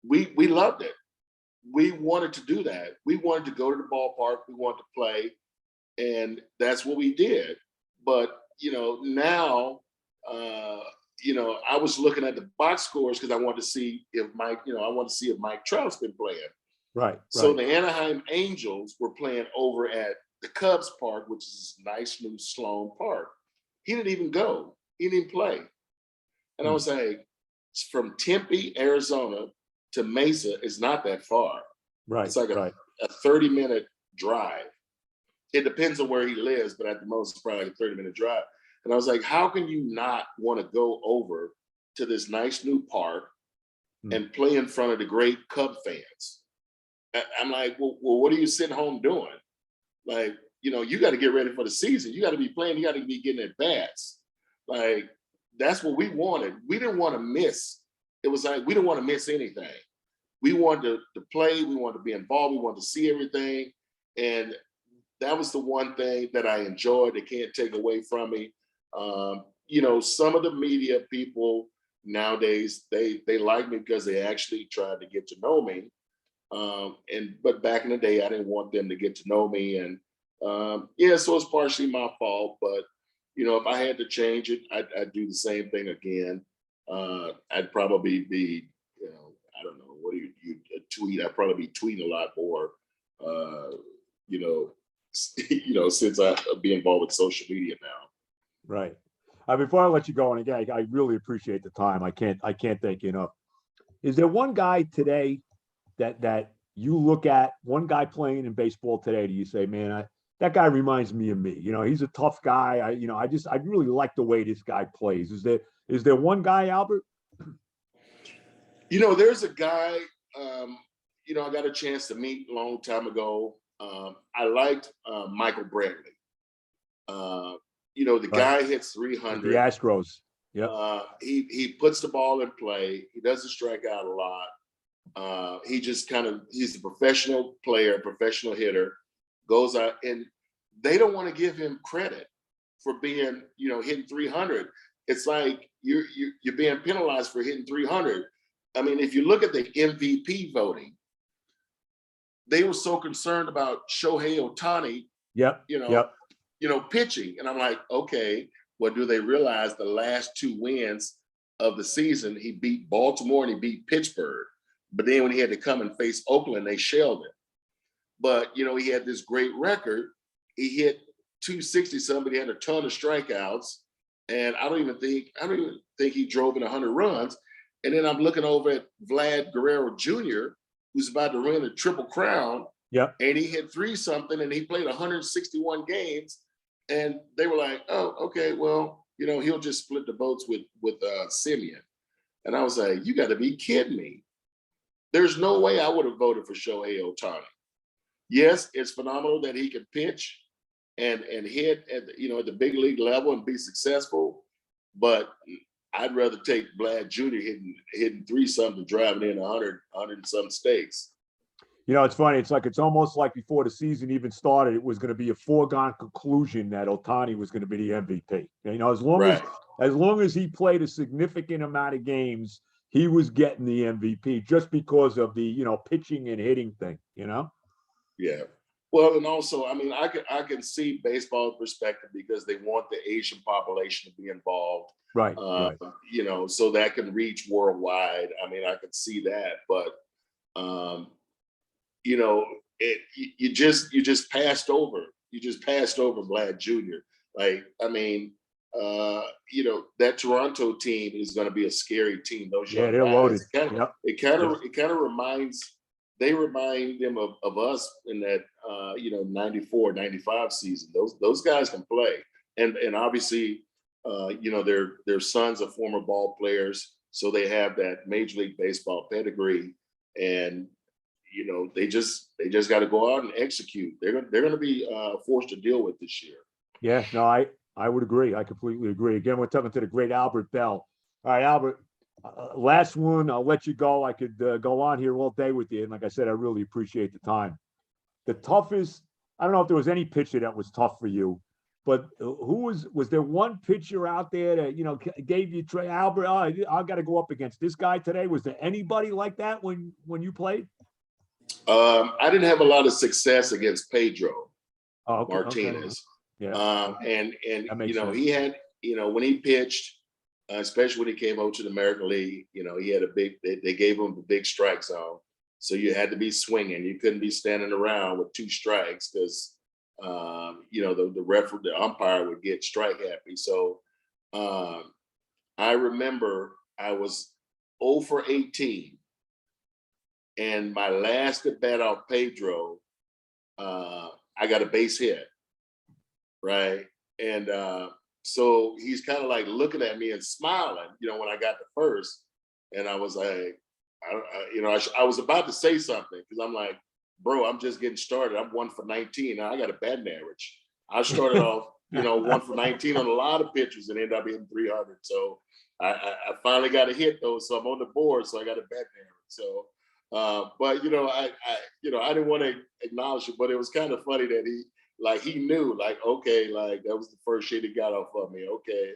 S2: We loved it. We wanted to do that. We wanted to go to the ballpark. We wanted to play. And that's what we did. But, now, I was looking at the box scores because I wanted to see if Mike Trout's been playing.
S1: Right.
S2: So the Anaheim Angels were playing over at the Cubs Park, which is this nice new Sloan Park. He didn't even go. He didn't play. And I was like, from Tempe, Arizona to Mesa is not that far.
S1: Right.
S2: It's like a 30-minute drive. It depends on where he lives, but at the most, it's probably like a 30-minute drive. And I was like, how can you not want to go over to this nice new park and play in front of the great Cub fans? I'm like, well, what are you sitting home doing? Like, you got to get ready for the season. You got to be playing. You got to be getting at bats. Like, that's what we wanted. We didn't want to miss. It was like, we didn't want to miss anything. We wanted to play. We wanted to be involved. We wanted to see everything. And that was the one thing that I enjoyed. They can't take away from me. Some of the media people nowadays, they like me because they actually tried to get to know me. But back in the day, I didn't want them to get to know me. And so it's partially my fault. But, if I had to change it, I'd do the same thing again. I'd probably be, I don't know, what do you tweet? I'd probably be tweeting a lot more, since I be involved with social media now.
S1: Right. Before I let you go, and again, I really appreciate the time. I can't thank you enough. Is there one guy today that you look at, one guy playing in baseball today, do you say, man, that guy reminds me of me? He's a tough guy. I really like the way this guy plays. Is there one guy, Albert?
S2: There's a guy, I got a chance to meet a long time ago. I liked Michael Bradley. The guy hits 300.
S1: The Astros. Yeah.
S2: He puts the ball in play. He doesn't strike out a lot. He's a professional player, professional hitter, goes out, and they don't want to give him credit for being, hitting 300. It's like you're being penalized for hitting 300. I mean, if you look at the MVP voting, they were so concerned about Shohei Ohtani, pitching. And I'm like, okay, well, do they realize the last two wins of the season, he beat Baltimore and he beat Pittsburgh. But then when he had to come and face Oakland, they shelled him. But, he had this great record. He hit 260 something, he had a ton of strikeouts. And I don't even think he drove in 100 runs. And then I'm looking over at Vlad Guerrero Jr., who's about to win a Triple Crown.
S1: Yep.
S2: And he hit 3 something and he played 161 games. And they were like, oh, okay, well, he'll just split the votes with Simeon. And I was like, you got to be kidding me. There's no way I would have voted for Shohei Ohtani. Yes, it's phenomenal that he can pitch and hit at at the big league level and be successful, but I'd rather take Vlad Jr. hitting 3-something, driving in 100 and some stakes.
S1: It's funny. It's almost like before the season even started, it was going to be a foregone conclusion that Ohtani was going to be the MVP. As long as he played a significant amount of games, he was getting the MVP just because of the pitching and hitting thing.
S2: Yeah. Well, and also, I mean, I can see baseball perspective because they want the Asian population to be involved.
S1: Right.
S2: So that can reach worldwide. I mean, I can see that, but you just passed over. You just passed over Vlad Jr. Like, I mean, that Toronto team is going to be a scary team. Those young
S1: they're
S2: guys,
S1: loaded.
S2: It kind of reminds. They remind them of us in that 94, 95 season. Those guys can play, and obviously their sons are former ball players, so they have that Major League Baseball pedigree, and they just got to go out and execute. They're going to be forced to deal with this year.
S1: Yeah, no, I would agree. I completely agree. Again, we're talking to the great Albert Belle. All right, Albert. Last one, I'll let you go. I could go on here all day with you. And like I said, I really appreciate the time. The toughest, I don't know if there was any pitcher that was tough for you, but was there one pitcher out there that, gave you Albert, I got to go up against this guy today? Was there anybody like that when you played?
S2: I didn't have a lot of success against Pedro Martinez.
S1: Okay. Yeah.
S2: And
S1: sense.
S2: he had, when he pitched, especially when he came over to the American League, he had they gave him a big strike zone. So you had to be swinging. You couldn't be standing around with 2 strikes because, the umpire would get strike happy. So I remember I was 0 for 18. And my last at bat off Pedro, I got a base hit, right? And so he's kind of like looking at me and smiling, when I got the first. And I was like, I was about to say something because I'm like, bro, I'm just getting started. I'm 1 for 19. Now I got a batting average. I started off, 1 for 19 on a lot of pitches and ended up hitting 300. So I finally got a hit though. So I'm on the board. So I got a batting average. So, but I didn't want to acknowledge it, but it was kind of funny that he knew, okay, that was the first shit he got off of me. Okay,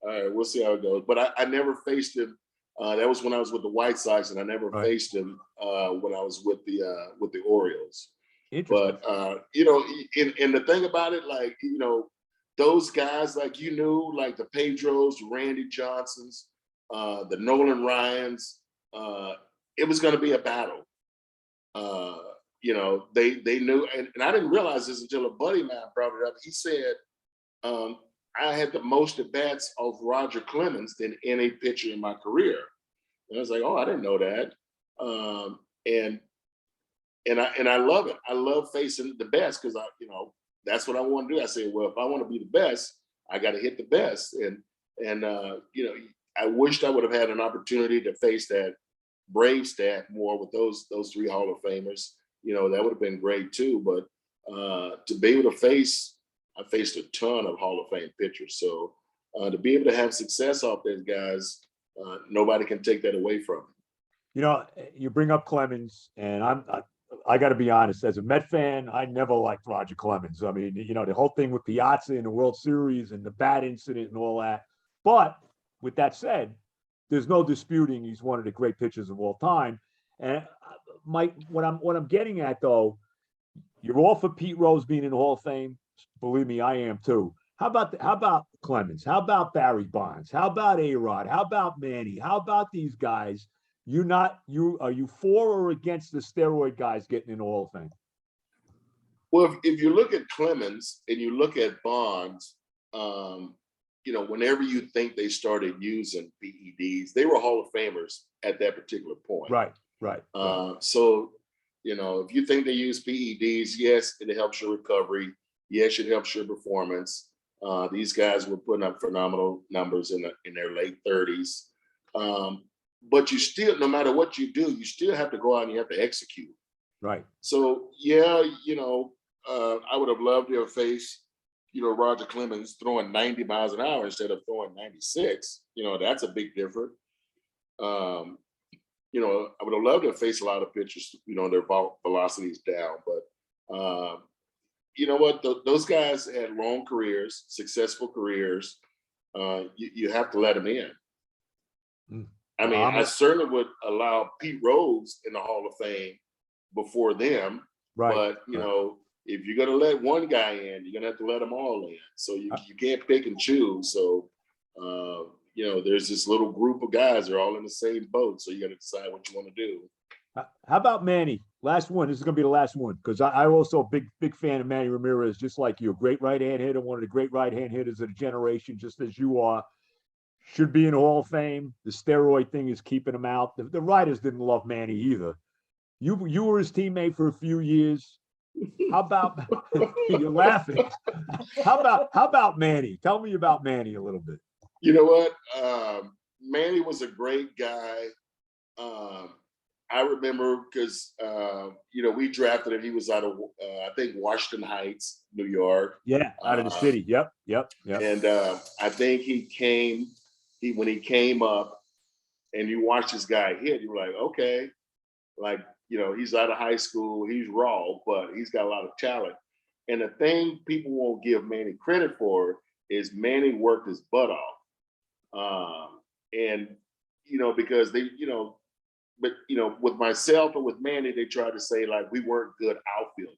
S2: all right, we'll see how it goes. But I never faced him. That was when I was with the White Sox, and I never faced him when I was with the Orioles. But and the thing about it, those guys, the Pedros, Randy Johnsons, the Nolan Ryans, it was going to be a battle. They knew, and I didn't realize this until a buddy of mine brought it up. He said, I had the most at bats of Roger Clemens than any pitcher in my career. And I was like, oh, I didn't know that. And I love it. I love facing the best because that's what I want to do. I say, well, if I want to be the best, I got to hit the best. And I wished I would have had an opportunity to face that Brave staff more with those 3 Hall of Famers. That would have been great too. But to be able to I faced a ton of Hall of Fame pitchers. So to be able to have success off those guys, nobody can take that away from me.
S1: You bring up Clemens, and I got to be honest, as a Met fan, I never liked Roger Clemens. I mean, the whole thing with Piazza in the World Series and the bat incident and all that. But with that said, there's no disputing he's one of the great pitchers of all time. And Mike, what I'm getting at though, you're all for Pete Rose being in the Hall of Fame. Believe me, I am too. How about Clemens? How about Barry Bonds? How about A-Rod? How about Manny? How about these guys? Are you for or against the steroid guys getting in the Hall of Fame?
S2: Well, if you look at Clemens and you look at Bonds, whenever you think they started using PEDs, they were Hall of Famers at that particular point.
S1: Right.
S2: So, if you think they use PEDs, yes, it helps your recovery. Yes, it helps your performance. These guys were putting up phenomenal numbers in their late 30s. but you still, no matter what you do, you still have to go out and you have to execute.
S1: Right.
S2: So yeah, I would have loved to have faced, Roger Clemens throwing 90 miles an hour instead of throwing 96. That's a big difference. I would have loved to have faced a lot of pitchers, their velocities down. But you know what? Those guys had long careers, successful careers. You have to let them in. I mean, I certainly would allow Pete Rose in the Hall of Fame before them.
S1: Right.
S2: But, if you're going to let one guy in, you're going to have to let them all in. So you can't pick and choose. So, there's this little group of guys. They're all in the same boat. So you got to decide what you want to do.
S1: How about Manny? Last one. This is going to be the last one because I'm also a big fan of Manny Ramirez, just like you. A great right-hand hitter, one of the great right-hand hitters of the generation, just as you are. Should be in the Hall of Fame. The steroid thing is keeping him out. The writers didn't love Manny either. You were his teammate for a few years. How about you're laughing? How about Manny? Tell me about Manny a little bit.
S2: You know what? Manny was a great guy. I remember because we drafted him. He was out of I think Washington Heights, New York.
S1: Yeah, out of the city. Yep.
S2: And I think when he came up, and you watch this guy hit, you were like, okay, like he's out of high school, he's raw, but he's got a lot of talent. And the thing people won't give Manny credit for is Manny worked his butt off, and because they But with myself and with Manny, they tried to say like we weren't good outfielders.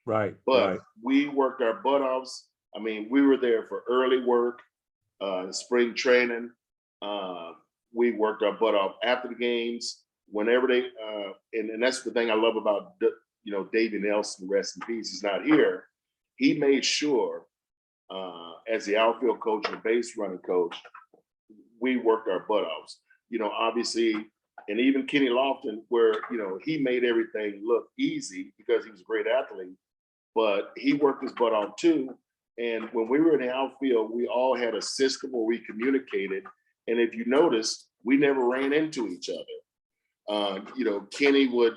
S1: Right.
S2: But we worked our butt offs. I mean, we were there for early work, spring training. We worked our butt off after the games, whenever they and that's the thing I love about Davey Nelson, rest in peace. He's not here. He made sure, as the outfield coach and the base running coach, we worked our butt offs. Obviously. And even Kenny Lofton, where, he made everything look easy because he was a great athlete, but he worked his butt off too. And when we were in the outfield, we all had a system where we communicated. And if you noticed, we never ran into each other. Kenny would,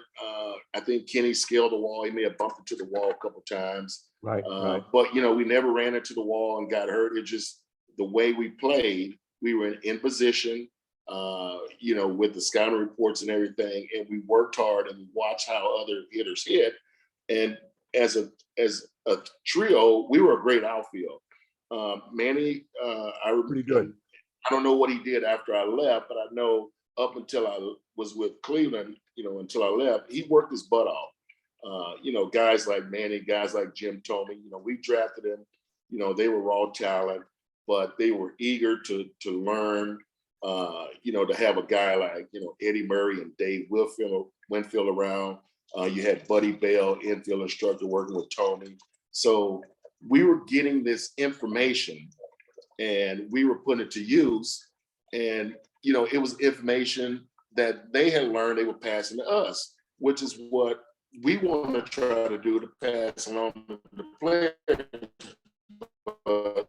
S2: I think Kenny scaled the wall. He may have bumped into the wall a couple times.
S1: Right.
S2: But, we never ran into the wall and got hurt. It just, the way we played, we were in position. With the scouting reports and everything, and we worked hard and we watched how other hitters hit. And as a trio, we were a great outfield. Manny, I remember,
S1: pretty good.
S2: I don't know what he did after I left, but I know up until I was with Cleveland, until I left, he worked his butt off. Guys like Manny, guys like Jim Thome, we drafted him. They were raw talent, but they were eager to learn. To have a guy like, Eddie Murray and Dave Winfield around. You had Buddy Bell, infield instructor, working with Tony. So we were getting this information and we were putting it to use. And, it was information that they had learned, they were passing to us, which is what we want to try to do, to pass along to the players. But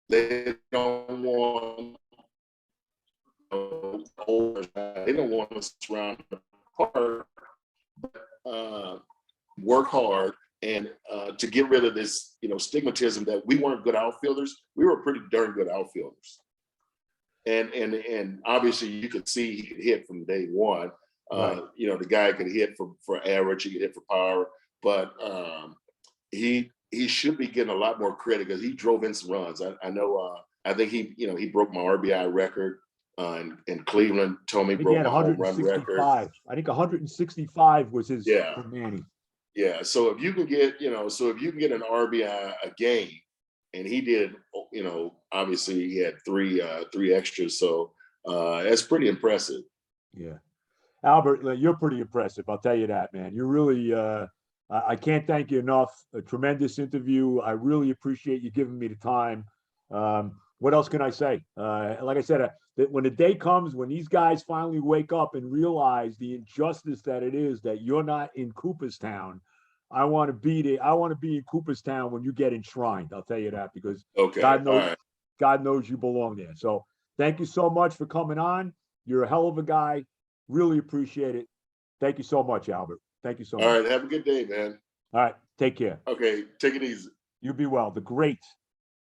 S2: they don't want they don't want us around the park, but work hard and to get rid of this, stigmatism that we weren't good outfielders. We were pretty darn good outfielders, and obviously you could see he could hit from day one.
S1: Right.
S2: The guy could hit for average, he could hit for power, but he should be getting a lot more credit because he drove in some runs. I know. I think he broke my RBI record. In Cleveland, Tommy broke my home run record.
S1: I think 165 was his for Manny.
S2: Yeah. So if you can get, an RBI a game, and he did, obviously he had three extras. So that's pretty impressive.
S1: Yeah. Albert, you're pretty impressive. I'll tell you that, man. You really, I can't thank you enough. A tremendous interview. I really appreciate you giving me the time. What else can I say? Like I said, that when the day comes, when these guys finally wake up and realize the injustice that it is that you're not in Cooperstown, I want to be there. I want to be in Cooperstown when you get enshrined. I'll tell you that because God knows you belong there. So thank you so much for coming on. You're a hell of a guy. Really appreciate it. Thank you so much, Albert. Thank you so much.
S2: All right. Have a good day, man.
S1: All right. Take care.
S2: Okay. Take it easy.
S1: You be well. The great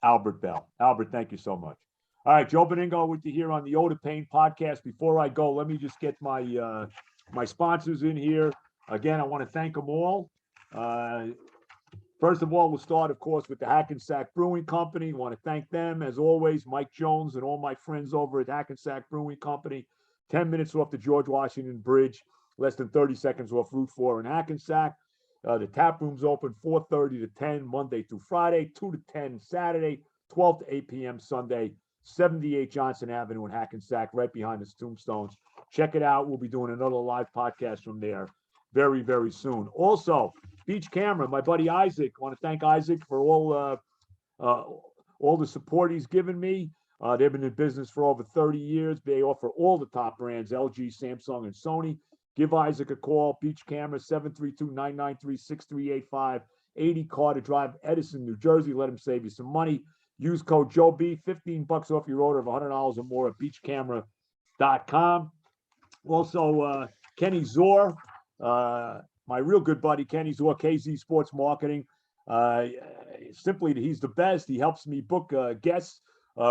S1: Albert Belle. Albert, thank you so much. All right, Joe Benigno with you here on the Ode to Pain podcast. Before I go, let me just get my my sponsors in here. Again, I want to thank them all. First of all, we'll start, of course, with the Hackensack Brewing Company. I want to thank them, as always, Mike Jones and all my friends over at Hackensack Brewing Company. 10 minutes off the George Washington Bridge, less than 30 seconds off Route 4 in Hackensack. The tap room's open 4:30 to 10 Monday through Friday, 2 to 10 Saturday, 12 to 8 p.m. Sunday, 78 Johnson Avenue in Hackensack, right behind the Tombstones. Check it out. We'll be doing another live podcast from there very, very soon. Also, Beach Camera, my buddy Isaac. I want to thank Isaac for all the support he's given me. They've been in business for over 30 years. They offer all the top brands, LG, Samsung, and Sony. Give Isaac a call, Beach Camera, 732-993-6385, 80 Carter Drive, Edison, New Jersey. Let him save you some money. Use code Joe B, $15 off your order of $100 or more at beachcamera.com. Also, Kenny Zor, my real good buddy, Kenny Zor, KZ Sports Marketing. Simply, he's the best. He helps me book guests.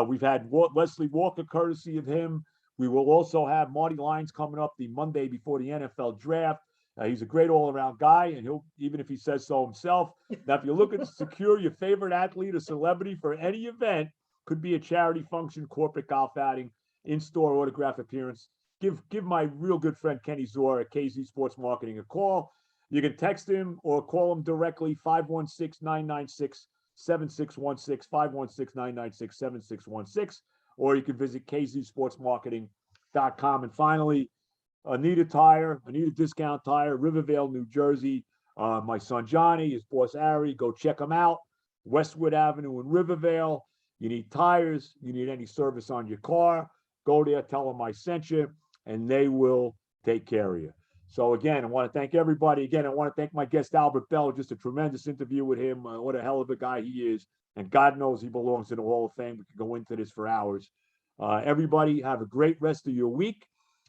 S1: We've had Wesley Walker, courtesy of him. We will also have Marty Lyons coming up the Monday before the NFL draft. He's a great all-around guy, and he'll, even if he says so himself. Now, if you're looking to secure your favorite athlete or celebrity for any event, could be a charity function, corporate golf outing, in-store autograph appearance, give my real good friend Kenny Zor at KZ Sports Marketing a call. You can text him or call him directly, 516-996-7616, 516-996-7616. Or you can visit kzsportsmarketing.com. And finally, Anita Tire, Anita Discount Tire, Rivervale, New Jersey. My son Johnny, his boss Ari, go check them out. Westwood Avenue in Rivervale. You need tires, you need any service on your car, go there, tell them I sent you, and they will take care of you. So again, I want to thank everybody. Again, I want to thank my guest, Albert Belle. Just a tremendous interview with him. What a hell of a guy he is. And God knows he belongs in the Hall of Fame. We could go into this for hours. Everybody have a great rest of your week.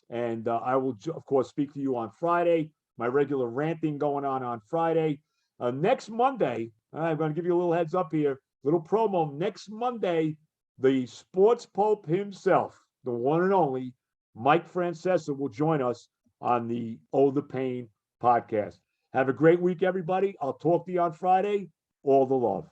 S1: And I will, of course, speak to you on Friday. My regular ranting going on Friday. Next Monday, I'm going to give you a little heads up here. Little promo. Next Monday, the sports pope himself, the one and only Mike Francesa, will join us on the Oh the Pain podcast. Have a great week, everybody. I'll talk to you on Friday. All the love.